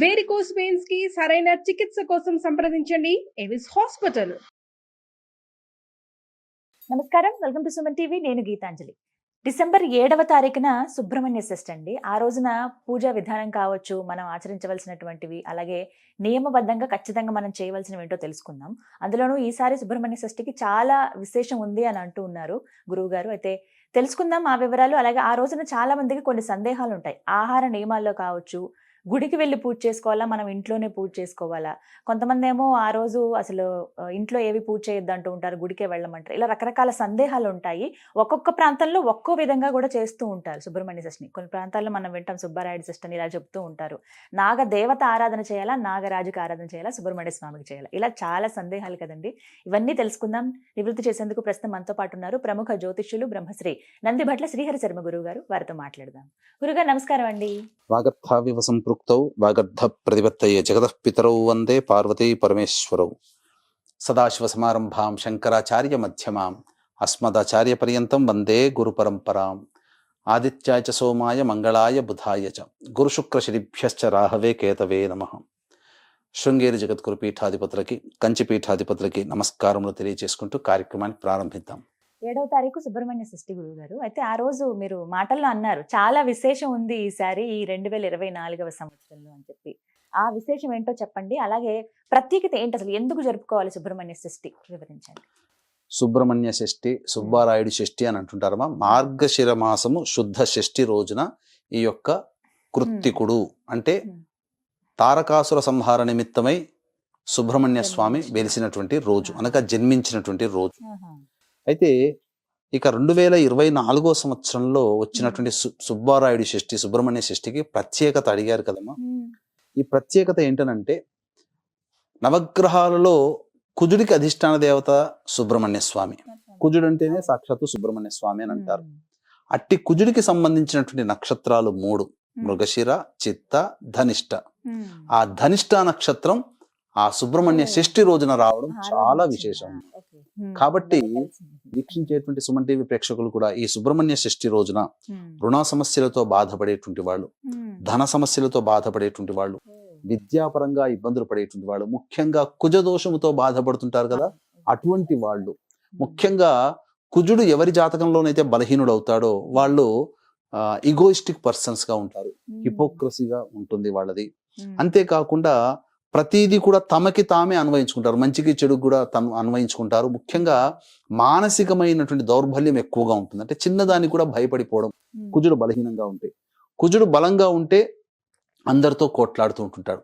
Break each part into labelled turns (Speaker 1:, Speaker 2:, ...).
Speaker 1: Varicose veins కి సరైన చికిత్స కోసం సంప్రదించండి ఎవిస్ హాస్పిటల్.
Speaker 2: నమస్కారం, వెల్కమ్ టు సుమన్ టీవీ. నేను గీతాంజలి. డిసెంబర్ 7వ తారీఖున సుబ్రహ్మణ్య షష్ఠి అండి. ఆ రోజున పూజా విధానం కావచ్చు, మనం ఆచరించవలసినటువంటివి, అలాగే నియమబద్ధంగా ఖచ్చితంగా మనం చేయవలసినవి ఏంటో తెలుసుకుందాం. అందులోనూ ఈసారి సుబ్రహ్మణ్య షష్ఠికి చాలా విశేషం ఉంది అని అంటూ ఉన్నారు గురువు గారు. అయితే తెలుసుకుందాం ఆ వివరాలు. అలాగే ఆ రోజున చాలా మందికి కొన్ని సందేహాలు ఉంటాయి. ఆహార నియమాల్లో కావచ్చు, గుడికి వెళ్ళి పూజ చేసుకోవాలా, మనం ఇంట్లోనే పూజ చేసుకోవాలా? కొంతమంది ఏమో ఆ రోజు అసలు ఇంట్లో ఏవి పూజ చేయొద్దు అంటూ ఉంటారు, గుడికే వెళ్ళమంటారు. ఇలా రకరకాల సందేహాలు ఉంటాయి. ఒక్కొక్క ప్రాంతంలో ఒక్కో విధంగా కూడా చేస్తూ ఉంటారు సుబ్రహ్మణ్య షష్ఠిని. కొన్ని ప్రాంతాల్లో మనం వింటాం సుబ్బారాయుడు షష్ఠి అని ఇలా చెప్తూ ఉంటారు. నాగ దేవత ఆరాధన చేయాలా, నాగరాజుకి ఆరాధన చేయాలా, సుబ్రహ్మణ్య స్వామికి చేయాలా, ఇలా చాలా సందేహాలు కదండి. ఇవన్నీ తెలుసుకుందాం. నివృత్తి చేసేందుకు ప్రస్తుతం మనతో పాటు ఉన్నారు ప్రముఖ జ్యోతిష్యులు బ్రహ్మశ్రీ నందిభట్ల శ్రీహరి శర్మ గురువు గారు. వారితో మాట్లాడదాం. గురుగారు నమస్కారం అండి.
Speaker 3: వాగర్థావివ సంపృక్తౌ వాగర్థ ప్రతిపత్తయే జగతః పితరౌ వందే పార్వతీ పరమేశ్వరౌ. సదాశివ సమారంభాం శంకరాచార్య మధ్యమాం అస్మదాచార్య పర్యంతం వందే గురు పరంపరాం. ఆదిత్యాయ చ సోమాయ మంగళాయ బుధాయ చ గురుశుక్రశనిభ్యశ్చ రాహవే కేతవే నమః. శృంగేరి జగద్గురు పీఠాధిపతులకి, కంచి పీఠాధిపతులకి నమస్కారములు తెలియజేసుకుంటూ కార్యక్రమాన్ని ప్రారంభిద్దాం.
Speaker 2: 7వ తారీఖు సుబ్రహ్మణ్య షష్ఠి గురువు గారు. అయితే ఆ రోజు మీరు మాటల్లో అన్నారు చాలా విశేషం ఉంది ఈసారి ఈ 2024వ సంవత్సరంలో అని చెప్పి. ఆ విశేషం ఏంటో చెప్పండి. అలాగే ప్రత్యేకత ఏంటి, అసలు ఎందుకు జరుపుకోవాలి సుబ్రహ్మణ్య షష్ఠి వివరించండి.
Speaker 3: సుబ్రహ్మణ్య షష్ఠి, సుబ్బారాయుడు షష్ఠి అని అంటుంటారమ్మా. మార్గశిర మాసము శుద్ధ షష్ఠి రోజున ఈ యొక్క కృత్తికుడు అంటే తారకాసుర సంహార నిమిత్తమై సుబ్రహ్మణ్య స్వామి వెలిసినటువంటి రోజు, అనగా జన్మించినటువంటి రోజు. అయితే ఇక 2024 సంవత్సరంలో వచ్చినటువంటి సుబ్బారాయుడు షష్ఠి, సుబ్రహ్మణ్య షష్ఠికి ప్రత్యేకత అడిగారు కదమ్మా. ఈ ప్రత్యేకత ఏంటనంటే, నవగ్రహాలలో కుజుడికి అధిష్టాన దేవత సుబ్రహ్మణ్య స్వామి. కుజుడు అంటేనే సాక్షాత్తు సుబ్రహ్మణ్య స్వామి అని అంటారు. అట్టి కుజుడికి సంబంధించినటువంటి నక్షత్రాలు 3: మృగశిర, చిత్త, ధనిష్ట. ఆ ధనిష్ట నక్షత్రం ఆ సుబ్రహ్మణ్య షష్ఠి రోజున రావడం చాలా విశేషం. కాబట్టి వీక్షించేటువంటి సుమన్ టీవీ ప్రేక్షకులు కూడా ఈ సుబ్రహ్మణ్య షష్ఠి రోజున రుణ సమస్యలతో బాధపడేటువంటి వాళ్ళు, ధన సమస్యలతో బాధపడేటువంటి వాళ్ళు, విద్యాపరంగా ఇబ్బందులు పడేటువంటి వాళ్ళు, ముఖ్యంగా కుజ దోషముతో బాధపడుతుంటారు కదా, అటువంటి వాళ్ళు, ముఖ్యంగా కుజుడు ఎవరి జాతకంలోనైతే బలహీనుడు అవుతాడో వాళ్ళు ఈగోయిస్టిక్ పర్సన్స్ గా ఉంటారు, హిపోక్రసీగా ఉంటుంది వాళ్ళది. అంతేకాకుండా ప్రతిదీ కూడా తమకి తామే అన్వయించుకుంటారు, మంచికి చెడుకు కూడా తను అన్వయించుకుంటారు. ముఖ్యంగా మానసికమైనటువంటి దౌర్బల్యం ఎక్కువగా ఉంటుంది. అంటే చిన్నదానికి కూడా భయపడిపోవడం, కుజుడు బలహీనంగా ఉంటే. కుజుడు బలంగా ఉంటే అందరితో కోట్లాడుతూ ఉంటుంటాడు.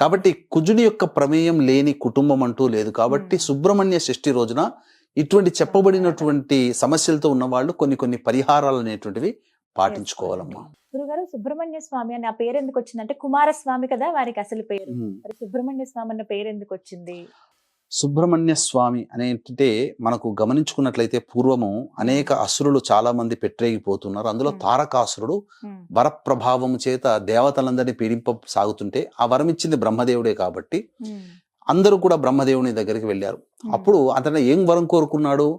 Speaker 3: కాబట్టి కుజుడి యొక్క ప్రమేయం లేని కుటుంబం అంటూ లేదు. కాబట్టి సుబ్రహ్మణ్య షష్ఠి రోజున ఇటువంటి చెప్పబడినటువంటి సమస్యలతో ఉన్న వాళ్ళు కొన్ని పరిహారాలు అనేటువంటివి పాటించుకోవాలమ్మా.
Speaker 2: గురుగారు, సుబ్రహ్మణ్య స్వామి అని ఆ పేరు ఎందుకు వచ్చింది? అంటే కుమారస్వామి కదా వారికి అసలు పేరు. సుబ్రహ్మణ్య స్వామి అన్న పేరు ఎందుకు వచ్చింది?
Speaker 3: సుబ్రహ్మణ్య స్వామి అనేంటే మనకు గమనించుకున్నట్లయితే పూర్వము అనేక అసురులు చాలా మంది పెట్టరేగిపోతున్నారు. అందులో తారకాసురుడు వరప్రభావము చేత దేవతలందరినీ పీడింప సాగుతుంటే ఆ వరం ఇచ్చింది బ్రహ్మదేవుడే కాబట్టి అందరూ కూడా బ్రహ్మదేవుని దగ్గరికి వెళ్ళారు. అప్పుడు అతను ఏం వరం కోరుకున్నాడు?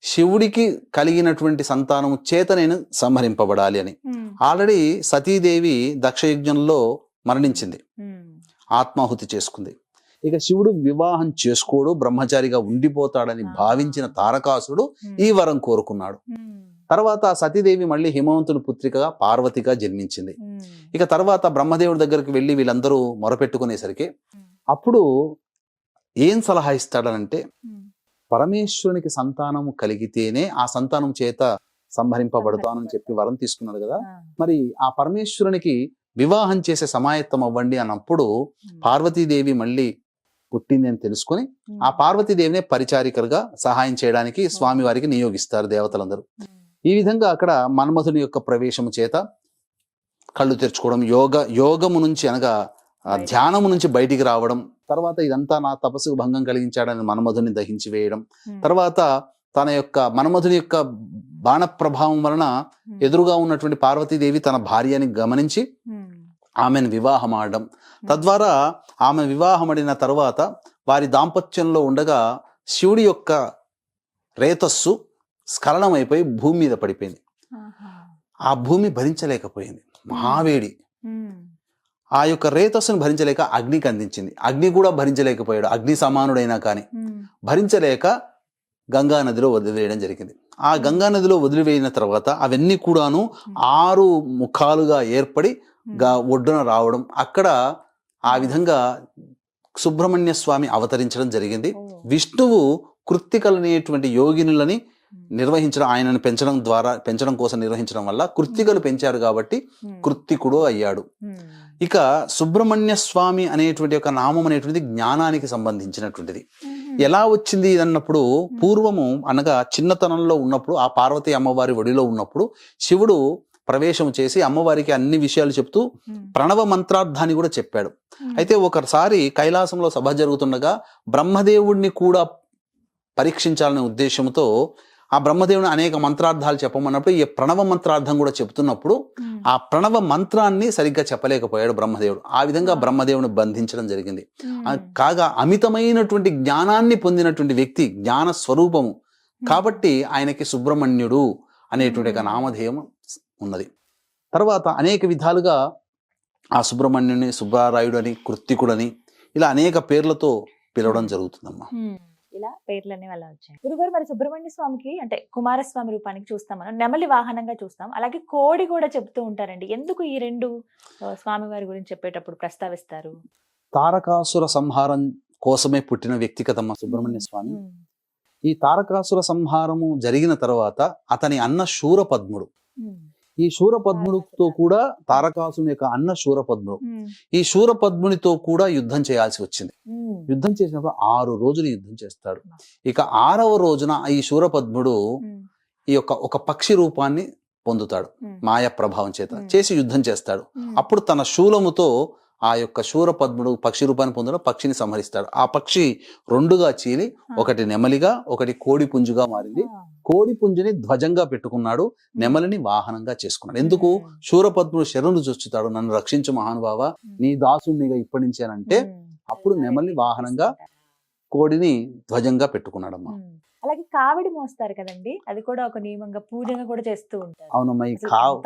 Speaker 3: శివుడికి కలిగినటువంటి సంతానం చేత నేను సంహరింపబడాలి అని. ఆల్రెడీ సతీదేవి దక్షయజ్ఞంలో మరణించింది, ఆత్మాహుతి చేసుకుంది. ఇక శివుడు వివాహం చేసుకోడు, బ్రహ్మచారిగా ఉండిపోతాడని భావించిన తారకాసురుడు ఈ వరం కోరుకున్నాడు. తర్వాత సతీదేవి మళ్ళీ హిమవంతుని పుత్రికగా పార్వతిగా జన్మించింది. ఇక తర్వాత బ్రహ్మదేవుడి దగ్గరికి వెళ్ళి వీళ్ళందరూ మొరపెట్టుకునేసరికి అప్పుడు ఏం సలహా ఇస్తాడనంటే, పరమేశ్వరునికి సంతానము కలిగితేనే ఆ సంతానం చేత సంహరింపబడతానని చెప్పి వరం తీసుకున్నాడు కదా. మరి ఆ పరమేశ్వరునికి వివాహం చేసే సమాయత్తం అవ్వండి అన్నప్పుడు పార్వతీదేవి మళ్ళీ పుట్టింది అని తెలుసుకొని ఆ పార్వతీదేవినే పరిచారికలుగా సహాయం చేయడానికి స్వామి వారికి నియోగిస్తారు దేవతలందరూ. ఈ విధంగా అక్కడ మన్మథుని యొక్క ప్రవేశము చేత కళ్ళు తెరుచుకోవడం, యోగము నుంచి అనగా ధ్యానము నుంచి బయటికి రావడం, తర్వాత ఇదంతా నా తపస్సుకు భంగం కలిగించాడని మన్మధుని దహించి వేయడం, తర్వాత తన యొక్క మన్మధుని యొక్క బాణ ప్రభావం వలన ఎదురుగా ఉన్నటువంటి పార్వతీదేవి తన భార్యని గమనించి ఆమెను వివాహం ఆడడం, తద్వారా ఆమె వివాహమడిన తర్వాత వారి దాంపత్యంలో ఉండగా శివుడి యొక్క రేతస్సు స్ఖలనమైపోయి భూమి మీద పడిపోయింది. ఆ భూమి భరించలేకపోయింది, మహావేడి. ఆ యొక్క రేతస్సును భరించలేక అగ్నికి అందించింది. అగ్ని కూడా భరించలేకపోయాడు, అగ్ని సమానుడైనా కానీ భరించలేక గంగా నదిలో వదిలివేయడం జరిగింది. ఆ గంగా నదిలో వదిలివేయిన తర్వాత అవన్నీ కూడాను 6 ముఖాలుగా ఏర్పడి ఒడ్డున రావడం, అక్కడ ఆ విధంగా సుబ్రహ్మణ్య స్వామి అవతరించడం జరిగింది. విష్ణువు కృత్తికలనేటువంటి యోగినులని నిర్వహించడం, ఆయనను పెంచడం కోసం నిర్వహించడం వల్ల కృత్తికలు పెంచారు కాబట్టి కృత్తికుడు అయ్యాడు. ఇక సుబ్రహ్మణ్య స్వామి అనేటువంటి ఒక నామం అనేటువంటిది జ్ఞానానికి సంబంధించినటువంటిది. ఎలా వచ్చింది అన్నప్పుడు, పూర్వము అనగా చిన్నతనంలో ఉన్నప్పుడు, ఆ పార్వతీ అమ్మవారి ఒడిలో ఉన్నప్పుడు శివుడు ప్రవేశం చేసి అమ్మవారికి అన్ని విషయాలు చెప్తూ ప్రణవ మంత్రార్థాన్ని కూడా చెప్పాడు. అయితే ఒకసారి కైలాసంలో సభ జరుగుతుండగా బ్రహ్మదేవుడిని కూడా పరీక్షించాలనే ఉద్దేశంతో ఆ బ్రహ్మదేవుని అనేక మంత్రార్థాలు చెప్పమన్నప్పుడు ఈ ప్రణవ మంత్రార్థం కూడా చెప్తున్నప్పుడు ఆ ప్రణవ మంత్రాన్ని సరిగ్గా చెప్పలేకపోయాడు బ్రహ్మదేవుడు. ఆ విధంగా బ్రహ్మదేవుని బంధించడం జరిగింది. కాగా అమితమైనటువంటి జ్ఞానాన్ని పొందినటువంటి వ్యక్తి, జ్ఞాన స్వరూపము కాబట్టి ఆయనకి సుబ్రహ్మణ్యుడు అనేటువంటి ఒక నామధేయం ఉన్నది. తర్వాత అనేక విధాలుగా ఆ సుబ్రహ్మణ్యుని సుబ్బారాయుడు అని, కృత్తికుడని ఇలా అనేక పేర్లతో పిలవడం జరుగుతుందమ్మా.
Speaker 2: ఇలా పేర్లన్నీ వల్ల వచ్చాయి. గురుగారు, మరి సుబ్రహ్మణ్య స్వామికి అంటే కుమారస్వామి రూపానికి చూస్తాం మనం, నెమలి వాహనంగా చూస్తాం, అలాగే కోడి కూడా చెప్తూ ఉంటారండి. ఎందుకు ఈ 2 స్వామివారి గురించి చెప్పేటప్పుడు ప్రస్తావిస్తారు?
Speaker 3: తారకాసుర సంహారం కోసమే పుట్టిన వ్యక్తి కదమ్మా సుబ్రహ్మణ్య స్వామి. ఈ తారకాసుర సంహారము జరిగిన తర్వాత అతని అన్న శూరపద్ముడు, ఈ శూరపద్ముడితో కూడా తారకాసుని యొక్క అన్న శూరపద్ముడు, ఈ శూరపద్మునితో కూడా యుద్ధం చేయాల్సి వచ్చింది. యుద్ధం చేసినప్పుడు 6 రోజులు యుద్ధం చేస్తాడు. ఇక 6వ రోజున ఈ శూరపద్ముడు ఈ యొక్క ఒక పక్షి రూపాన్ని పొందుతాడు, మాయ ప్రభావం చేత చేసి యుద్ధం చేస్తాడు. అప్పుడు తన శూలముతో ఆ యొక్క శూరపద్ముడు పక్షి రూపాన్ని పొందడం, పక్షిని సంహరిస్తాడు. ఆ పక్షి 2గా చీలి ఒకటి నెమలిగా, ఒకటి కోడి పుంజుగా మారింది. కోడి పుంజుని ధ్వజంగా పెట్టుకున్నాడు, నెమలిని వాహనంగా చేసుకున్నాడు. ఎందుకు? శూరపద్ముడు శరణు చొచ్చుతాడు, నన్ను రక్షించు మహానుభావ, నీ దాసునిగా ఇప్పటి నుంచేనంటే అప్పుడు నెమలిని వాహనంగా, కోడిని ధ్వజంగా పెట్టుకున్నాడమ్మా.
Speaker 2: అలాగే కావిడి మోస్తారు కదండి, అది కూడా ఒక నియమంగా పూజగా కూడా చేస్తూ ఉంటారు.
Speaker 3: అవునమ్మా.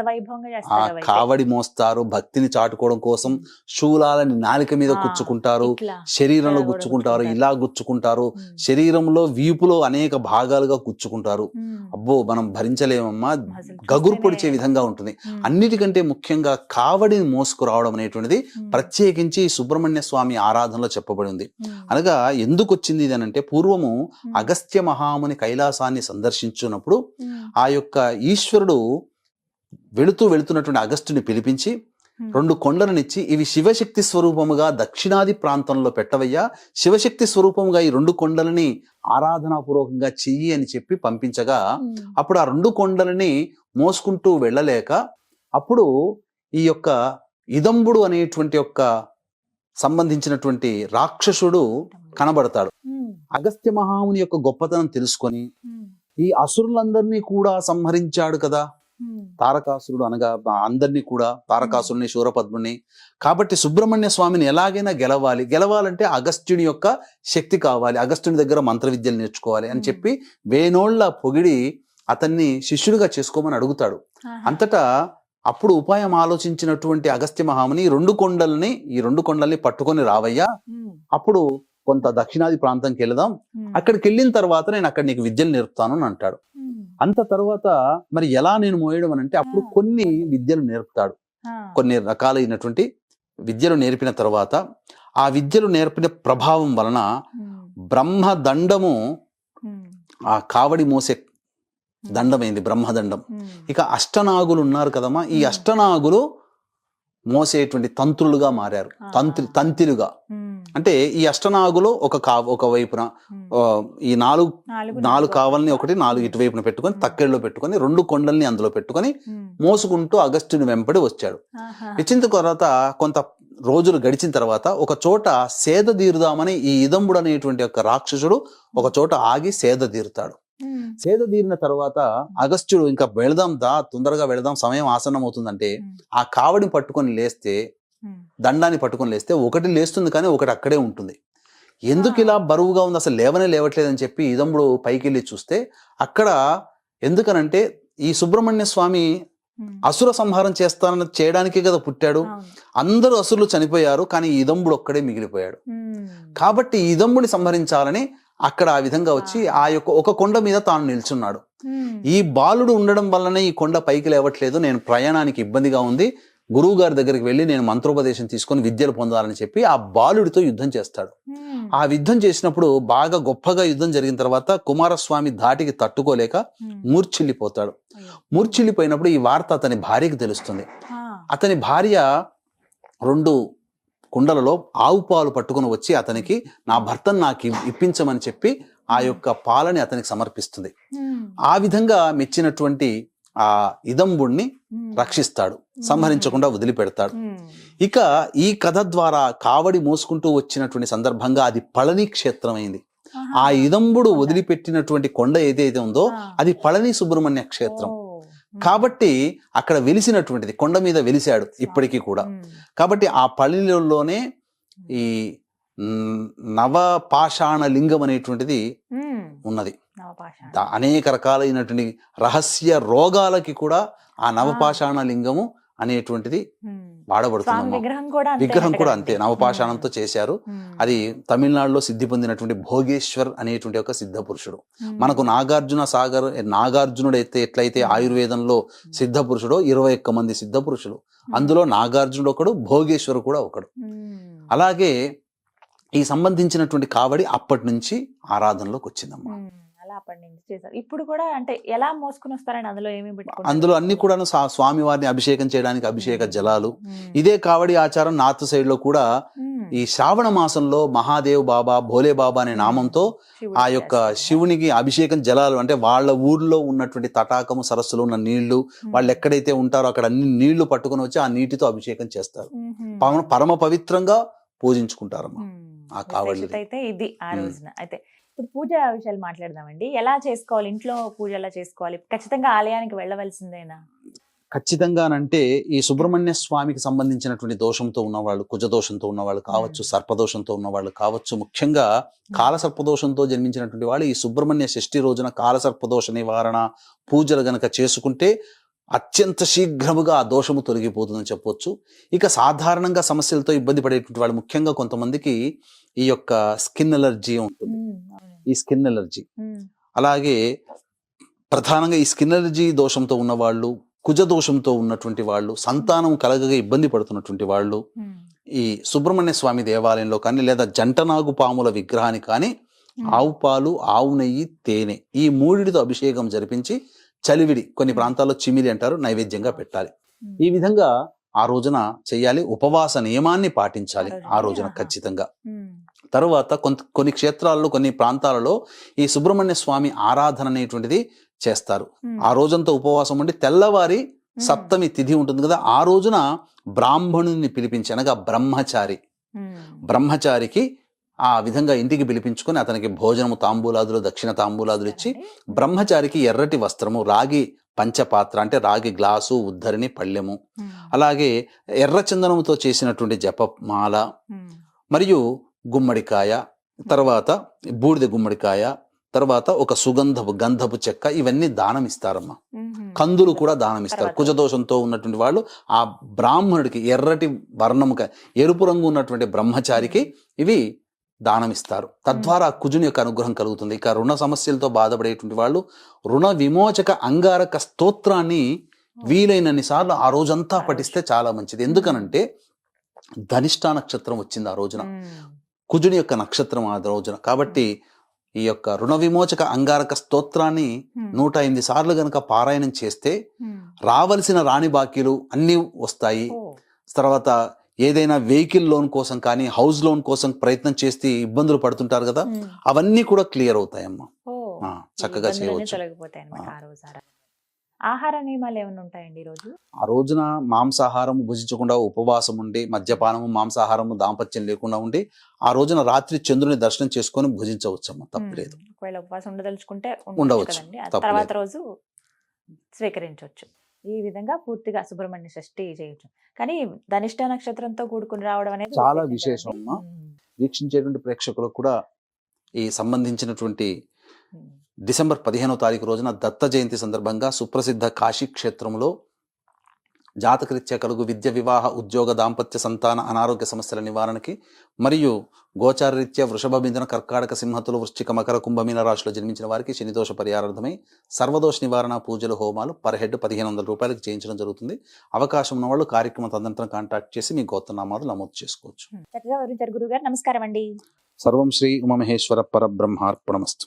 Speaker 2: వైభవంగా
Speaker 3: ఆ కావడి మోస్తారు, భక్తిని చాటుకోవడం కోసం శూలాలని నాలిక మీద గుచ్చుకుంటారు, శరీరంలో గుచ్చుకుంటారు, ఇలా గుచ్చుకుంటారు, శరీరంలో వీపులో అనేక భాగాలుగా గుచ్చుకుంటారు. అబ్బో మనం భరించలేమమ్మా, గగురు పొడిచే విధంగా ఉంటుంది. అన్నిటికంటే ముఖ్యంగా కావడిని మోసుకురావడం అనేటువంటిది ప్రత్యేకించి సుబ్రహ్మణ్య స్వామి ఆరాధనలో చెప్పబడి ఉంది. అనగా ఎందుకు వచ్చింది ఇది అనంటే, పూర్వము అగస్త్య మహాముని కైలాసాన్ని సందర్శించున్నప్పుడు ఆ యొక్క ఈశ్వరుడు వెళుతున్నటువంటి అగస్త్యుని పిలిపించి 2 కొండలనిచ్చి, ఇవి శివశక్తి స్వరూపముగా దక్షిణాది ప్రాంతంలో పెట్టవయ్యా, శివశక్తి స్వరూపముగా ఈ 2 కొండలని ఆరాధనాపూర్వకంగా చెయ్యి అని చెప్పి పంపించగా, అప్పుడు ఆ 2 కొండలని మోసుకుంటూ వెళ్ళలేక అప్పుడు ఈ యొక్క ఇదంబుడు అనేటువంటి యొక్క సంబంధించినటువంటి రాక్షసుడు కనబడతాడు. అగస్త్య మహాముని యొక్క గొప్పతనం తెలుసుకొని ఈ అసురులందరినీ కూడా సంహరించాడు కదా తారకాసురుడు, అనగా అందరినీ కూడా, తారకాసురుని, శూరపద్ముని. కాబట్టి సుబ్రహ్మణ్య స్వామిని ఎలాగైనా గెలవాలంటే అగస్త్యుని యొక్క శక్తి కావాలి, అగస్త్యుని దగ్గర మంత్ర విద్యలు నేర్చుకోవాలి అని చెప్పి వేనోళ్ల పొగిడి అతన్ని శిష్యుడిగా చేసుకోమని అడుగుతాడు. అంతటా అప్పుడు ఉపాయం ఆలోచించినటువంటి అగస్త్య మహాముని ఈ 2 కొండల్ని పట్టుకొని రావయ్యా, అప్పుడు కొంత దక్షిణాది ప్రాంతంకి వెళదాం, అక్కడికి వెళ్ళిన తర్వాత నేను అక్కడ నీకు విద్యలు నేర్పుతాను అని అంటాడు. అంత తర్వాత మరి ఎలా నేను మోయడం అని అంటే, అప్పుడు కొన్ని విద్యలు నేర్పుతాడు. కొన్ని రకాలైనటువంటి విద్యలు నేర్పిన తర్వాత ఆ విద్యలు నేర్పిన ప్రభావం వలన బ్రహ్మదండము, ఆ కావడి మోసే దండమైంది బ్రహ్మదండం. ఇక అష్టనాగులు ఉన్నారు కదమ్మా, ఈ అష్టనాగులు మోసేటువంటి తంత్రులుగా మారారు, తంతిలుగా. అంటే ఈ అష్టనాగులు ఒక వైపున ఈ 4 కావల్ని ఒకటి 4 ఇటువైపున పెట్టుకొని తక్కెళ్ళలో పెట్టుకొని 2 కొండల్ని అందులో పెట్టుకొని మోసుకుంటూ అగస్త్యుని వెంపడి వచ్చాడు. వచ్చిన తర్వాత కొంత రోజులు గడిచిన తర్వాత ఒక చోట సేద తీరుదామని ఈ ఇదంబుడు అనేటువంటి ఒక రాక్షసుడు ఒక చోట ఆగి సేద తీరుతాడు. సేద తీరిన తర్వాత అగస్త్యుడు ఇంకా తొందరగా వెళదాం, సమయం ఆసన్నం అవుతుందంటే ఆ కావడిని పట్టుకొని లేస్తే, దండాన్ని పట్టుకొని లేస్తే ఒకటి లేస్తుంది కానీ ఒకటి అక్కడే ఉంటుంది. ఎందుకు ఇలా బరువుగా ఉంది, అసలు లేవట్లేదని చెప్పి ఇదంబుడు పైకి వెళ్ళి చూస్తే అక్కడ ఎందుకనంటే ఈ సుబ్రహ్మణ్య స్వామి అసుర సంహారం చేయడానికే కదా పుట్టాడు. అందరూ అసురులు చనిపోయారు, కానీ ఈ ఇదంబుడు ఒక్కడే మిగిలిపోయాడు. కాబట్టి ఈ ఇదంబుని సంహరించాలని అక్కడ ఆ విధంగా వచ్చి ఆ యొక్క ఒక కొండ మీద తాను నిల్చున్నాడు. ఈ బాలుడు ఉండడం వల్లనే ఈ కొండ పైకి లేవట్లేదు, నేను ప్రయాణానికి ఇబ్బందిగా ఉంది, గురువు గారి దగ్గరికి వెళ్ళి నేను మంత్రోపదేశం తీసుకొని విద్యలు పొందాలని చెప్పి ఆ బాలుడితో యుద్ధం చేస్తాడు. ఆ యుద్ధం చేసినప్పుడు బాగా గొప్పగా యుద్ధం జరిగిన తర్వాత కుమారస్వామి ధాటికి తట్టుకోలేక మూర్ఛిల్లిపోతాడు. మూర్ఛిల్లిపోయినప్పుడు ఈ వార్త అతని భార్యకి తెలుస్తుంది. అతని భార్య 2 కుండలలో ఆవు పాలు పట్టుకుని వచ్చి అతనికి నా భర్తను నాకు ఇప్పించమని చెప్పి ఆ యొక్క పాలని అతనికి సమర్పిస్తుంది. ఆ విధంగా మెచ్చినటువంటి ఆ ఇదంబుణ్ణి రక్షిస్తాడు, సంహరించకుండా వదిలిపెడతాడు. ఇక ఈ కథ ద్వారా కావడి మోసుకుంటూ వచ్చినటువంటి సందర్భంగా అది పళని క్షేత్రం అయింది. ఆ ఇదంబుడు వదిలిపెట్టినటువంటి కొండ ఏదైతే ఉందో అది పళని సుబ్రహ్మణ్య క్షేత్రం. కాబట్టి అక్కడ వెలిసినటువంటిది, కొండ మీద వెలిశాడు ఇప్పటికీ కూడా. కాబట్టి ఆ పళనిలోనే ఈ నవపాషాణ లింగం అనేటువంటిది ఉన్నది. అనేక రకాలైనటువంటి రహస్య రోగాలకి కూడా ఆ నవపాషాణ లింగము అనేటువంటిది వాడబడుతుంది. విగ్రహం కూడా అంతే, నవపాషాణంతో చేశారు. అది తమిళనాడులో సిద్ధి పొందినటువంటి భోగేశ్వర్ అనేటువంటి ఒక సిద్ధ పురుషుడు. మనకు నాగార్జునుడు అయితే ఎట్లయితే ఆయుర్వేదంలో సిద్ధ పురుషుడో 21 మంది సిద్ధ పురుషులు, అందులో నాగార్జునుడు ఒకడు, భోగేశ్వరు కూడా ఒకడు. అలాగే ఈ సంబంధించినటువంటి కావడి అప్పటి నుంచి ఆరాధనలోకి వచ్చిందమ్మా.
Speaker 2: అప్పటి నుంచి చేశారు. ఇప్పుడు కూడా అంటే ఎలా మోసుకుని వస్తారని అందులో ఏమేమి పెట్టుకుంటారు?
Speaker 3: అందులో అన్ని కూడా స్వామి వారిని అభిషేకం చేయడానికి అభిషేక జలాలు. ఇదే కావడి ఆచారం నార్త్ సైడ్ లో కూడా ఈ శ్రావణ మాసంలో మహాదేవ్ బాబా, భోలే బాబా అనే నామంతో ఆ యొక్క శివునికి అభిషేకం జలాలు, అంటే వాళ్ళ ఊర్లో ఉన్నటువంటి తటాకము సరస్సులో ఉన్న నీళ్లు, వాళ్ళు ఎక్కడైతే ఉంటారో అక్కడ అన్ని నీళ్లు పట్టుకుని వచ్చి ఆ నీటితో అభిషేకం చేస్తారు. పరమ పవిత్రంగా పూజించుకుంటారమ్మా ఆ కావడి.
Speaker 2: అయితే ఇది ఆ రోజున. అయితే ఇప్పుడు పూజ విషయాలు మాట్లాడదామండి. ఎలా చేసుకోవాలి, ఇంట్లో పూజ ఎలా చేసుకోవాలి? ఖచ్చితంగా ఆలయానికి వెళ్ళవలసిందేనా?
Speaker 3: ఖచ్చితంగానంటే ఈ సుబ్రహ్మణ్య స్వామికి సంబంధించినటువంటి దోషంతో ఉన్నవాళ్ళు, కుజ దోషంతో ఉన్నవాళ్ళు కావచ్చు, సర్పదోషంతో ఉన్నవాళ్ళు కావచ్చు, ముఖ్యంగా కాలసర్పదోషంతో జన్మించినటువంటి వాళ్ళు ఈ సుబ్రహ్మణ్య షష్ఠి రోజున కాలసర్పదోష నివారణ పూజలు గనక చేసుకుంటే అత్యంత శీఘ్రముగా ఆ దోషము తొలగిపోతుందని చెప్పొచ్చు. ఇక సాధారణంగా సమస్యలతో ఇబ్బంది పడేటువంటి వాళ్ళు, ముఖ్యంగా కొంతమందికి ఈ యొక్క స్కిన్ ఎలర్జీ ఉంటుంది. ఈ స్కిన్ ఎలర్జీ, అలాగే ప్రధానంగా ఈ స్కిన్ ఎలర్జీ దోషంతో ఉన్నవాళ్ళు, కుజ దోషంతో ఉన్నటువంటి వాళ్ళు, సంతానం కలగగా ఇబ్బంది పడుతున్నటువంటి వాళ్ళు ఈ సుబ్రహ్మణ్య స్వామి దేవాలయంలో కానీ లేదా జంటనాగు పాముల విగ్రహాన్ని కానీ ఆవు పాలు, ఆవు నెయ్యి, తేనె ఈ 3తో అభిషేకం జరిపించి చలివిడి, కొన్ని ప్రాంతాల్లో చిమిలి అంటారు, నైవేద్యంగా పెట్టాలి. ఈ విధంగా ఆ రోజున చెయ్యాలి. ఉపవాస నియమాన్ని పాటించాలి ఆ రోజున ఖచ్చితంగా. తరువాత కొన్ని క్షేత్రాల్లో, కొన్ని ప్రాంతాలలో ఈ సుబ్రహ్మణ్య స్వామి ఆరాధన అనేటువంటిది చేస్తారు. ఆ రోజంతా ఉపవాసం ఉండి తెల్లవారి సప్తమి తిథి ఉంటుంది కదా, ఆ రోజున బ్రాహ్మణుని పిలిపించి, అనగా బ్రహ్మచారికి ఆ విధంగా ఇంటికి పిలిపించుకొని అతనికి భోజనము, తాంబూలాదులు, దక్షిణ తాంబూలాదులు ఇచ్చి, బ్రహ్మచారికి ఎర్రటి వస్త్రము, రాగి పంచపాత్ర అంటే రాగి గ్లాసు, ఉద్ధరిణి, పళ్ళెము, అలాగే ఎర్ర చందనముతో చేసినటువంటి జపమాల, మరియు గుమ్మడికాయ, తర్వాత బూడిద గుమ్మడికాయ, తర్వాత ఒక గంధపు చెక్క, ఇవన్నీ దానం ఇస్తారమ్మా. కందులు కూడా దానం ఇస్తారు. కుజదోషంతో ఉన్నటువంటి వాళ్ళు ఆ బ్రాహ్మణుడికి, ఎర్రటి వర్ణము ఎరుపు రంగు ఉన్నటువంటి బ్రహ్మచారికి ఇవి దానం ఇస్తారు. తద్వారా కుజుని యొక్క అనుగ్రహం కలుగుతుంది. ఇక రుణ సమస్యలతో బాధపడేటువంటి వాళ్ళు రుణ విమోచక అంగారక స్తోత్రాన్ని వీలైనన్ని సార్లు ఆ రోజంతా పఠిస్తే చాలా మంచిది. ఎందుకనంటే ధనిష్ఠ నక్షత్రం వచ్చింది ఆ రోజున, కుజుని యొక్క నక్షత్రం ఆ రోజున. కాబట్టి ఈ యొక్క రుణ విమోచక అంగారక స్తోత్రాన్ని 108 సార్లు గనక పారాయణం చేస్తే రావలసిన రాణి బాకీలు అన్నీ వస్తాయి. తర్వాత ఏదైనా వెహికల్ లోన్ కోసం కానీ, హౌస్ లోన్ కోసం ప్రయత్నం చేస్తే ఇబ్బందులు పడుతుంటారు కదా, అవన్నీ కూడా క్లియర్ అవుతాయమ్మా. చక్కగా చేయవచ్చు.
Speaker 2: ఆహార నియమాలు ఏమైనా ఉంటాయండి
Speaker 3: ఆ రోజున? మాంసాహారం భుజించకుండా ఉపవాసం ఉండి, మద్యపానము, మాంసాహారము, దాంపత్యం లేకుండా ఉండి ఆ రోజున రాత్రి చంద్రుని దర్శనం చేసుకొని భుజించవచ్చమ్మా, తప్పలేదు.
Speaker 2: ఒకవేళ ఉపవాసం ఉండదలుచుకుంటే
Speaker 3: ఉండవచ్చు,
Speaker 2: తర్వాత రోజు స్వీకరించవచ్చు. ఈ విధంగా పూర్తిగా సుబ్రహ్మణ్య షష్ఠి చేయొచ్చు. కానీ ధనిష్ఠ నక్షత్రంతో కూడుకుని రావడం అనేది
Speaker 3: చాలా విశేషం అమ్మా. వీక్షించేటువంటి ప్రేక్షకులకు కూడా ఈ సంబంధించినటువంటి డిసెంబర్ 15వ తారీఖు రోజున దత్త జయంతి సందర్భంగా సుప్రసిద్ధ కాశీ క్షేత్రంలో జాతకరీత్యా కలుగు విద్య, వివాహ, ఉద్యోగ, దాంపత్య, సంతాన, అనారోగ్య సమస్యల నివారణకి మరియు గోచారరీత్యా వృషభ, మిథున, కర్కాటక, సింహతులు, వృశ్చిక, మకర, కుంభమీన రాశిలో జన్మించిన వారికి శనిదోష పరిహారార్థమై సర్వదోష నివారణ పూజలు, హోమాలు పర్ హెడ్ 1500 రూపాయలకి చేయించడం జరుగుతుంది. అవకాశం ఉన్న వాళ్ళు కార్యక్రమ తదనంతరం కాంటాక్ట్ చేసి మీ గోత్రనామాలు నమోదు చేసుకోవచ్చు.
Speaker 2: చక్కగా వివరించారు గురుగారు. నమస్కారం అండి.
Speaker 3: సర్వం శ్రీ ఉమామహేశ్వర పరబ్రహ్మార్పణమస్తు.